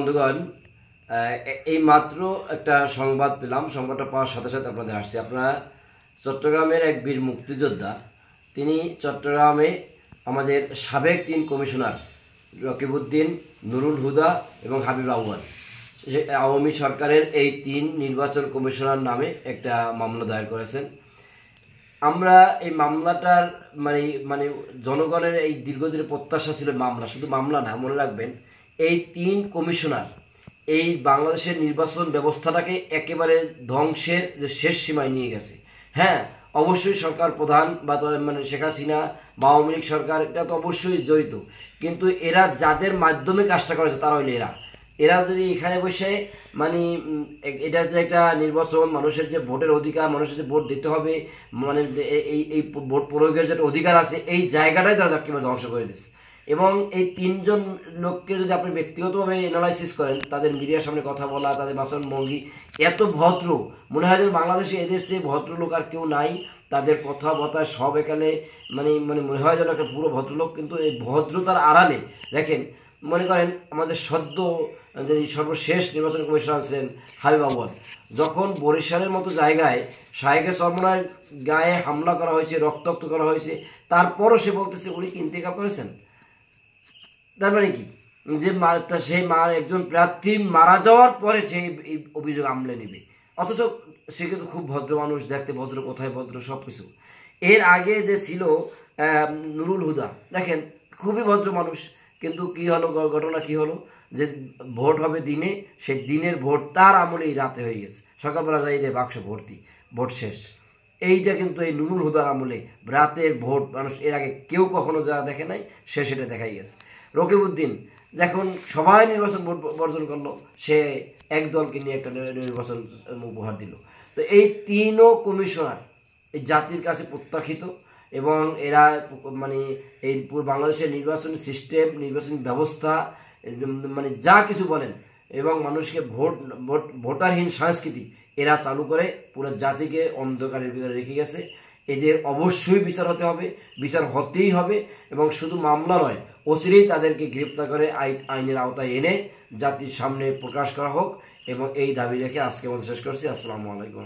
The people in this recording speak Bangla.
বন্ধুগণ, এই মাত্র একটা সংবাদ পেলাম। সংবাদটা পাওয়ার সাথে সাথে আপনাদের আসছে। আপনারা চট্টগ্রামের এক বীর মুক্তিযোদ্ধা, তিনি চট্টগ্রামে আমাদের সাবেক 3 কমিশনার রকিবউদ্দিন, নুরুল হুদা এবং হাবিব আউয়াল, আওয়ামী সরকারের এই 3 নির্বাচন কমিশনার নামে একটা মামলা দায়ের করেছেন। আমরা এই মামলাটার মানে জনগণের এই দীর্ঘদিনের প্রত্যাশা ছিল মামলা, শুধু মামলা না, মনে রাখবেন এই 3 কমিশনার এই বাংলাদেশের নির্বাচন ব্যবস্থাটাকে একেবারে ধ্বংসের যে শেষ সীমায় নিয়ে গেছে। হ্যাঁ, অবশ্যই সরকার প্রধান বা শেখ হাসিনা বা আওয়ামী লীগ সরকার এটা তো অবশ্যই জড়িত, কিন্তু এরা যাদের মাধ্যমে কাজটা করেছে তারা হইলে এরা যদি এখানে বসে এটা যে একটা নির্বাচন, মানুষের যে ভোটের অধিকার, মানুষের যে ভোট দিতে হবে, এই ভোট প্রয়োগের যেটা অধিকার আছে, এই জায়গাটাই তারা কিভাবে ধ্বংস করে দিচ্ছে। এবং এই 3 জন লোককে যদি আপনি ব্যক্তিগতভাবে অ্যানালাইসিস করেন, তাদের মিডিয়ার সামনে কথা বলা, তাদের বাসন ভঙ্গি এত ভদ্র, মনে হয় যে বাংলাদেশে এদের চেয়ে ভদ্র লোক আর কেউ নাই। তাদের কথাবার্তা সব এখানে মনে হয় যেন একটা পুরো ভদ্রলোক, কিন্তু এই ভদ্রতার আড়ালে দেখেন, মনে করেন আমাদের যে সর্বশেষ নির্বাচন কমিশনার ছিলেন হাবিব আউয়াল, যখন বরিশালের মতো জায়গায় শাহেকে চরমোনার গায়ে হামলা করা হয়েছে, রক্তাক্ত করা হয়েছে, তারপরও সে বলতেছে উনি কি ইন্তেকাল করেছেন। তার মানে কি যে সেই একজন প্রার্থী মারা যাওয়ার পরে সে এই অভিযোগ আমলে নেবে, অথচ সে কিন্তু খুব ভদ্র মানুষ, দেখতে ভদ্র, কোথায় ভদ্র, সব কিছু। এর আগে যে ছিল নুরুল হুদা, দেখেন খুবই ভদ্র মানুষ, কিন্তু কি হলো, ঘটনা কি হলো যে ভোট হবে দিনে, সে দিনের ভোট তার আমলেই রাতে হয়ে গেছে, সকালবেলা যাই যে বাক্স ভর্তি, ভোট শেষ। এইটা কিন্তু এই নুরুল হুদার আমলে রাতের ভোট মানুষ এর আগে কেউ কখনো যা দেখে নাই, সে সেটা দেখাই গেছে। রকিবউদ্দিন দেখুন সবাই নির্বাচন বর্জন করলো, সে এক দলকে নিয়ে একটা নির্বাচন উপহার দিল। তো এই 3 কমিশনার এই জাতির কাছে প্রত্যাখ্যিত, এবং এরা এই পুরো বাংলাদেশের নির্বাচন সিস্টেম, নির্বাচন ব্যবস্থা যা কিছু বলেন, এবং মানুষকে ভোটারহীন সংস্কৃতি এরা চালু করে পুরো জাতিকে অন্ধকারের ভিতরে রেখে গেছে। এদের অবশ্যই বিচার হতে হবে, বিচার হতেই হবে, এবং শুধু মামলা নয়, অচিরেই তাদেরকে গ্রেপ্তার করে আইনের আওতায় এনে জাতির সামনে প্রকাশ করা হোক, এবং এই দাবি রেখে আজকে আমাদের শেষ করছি। আসসালামু আলাইকুম।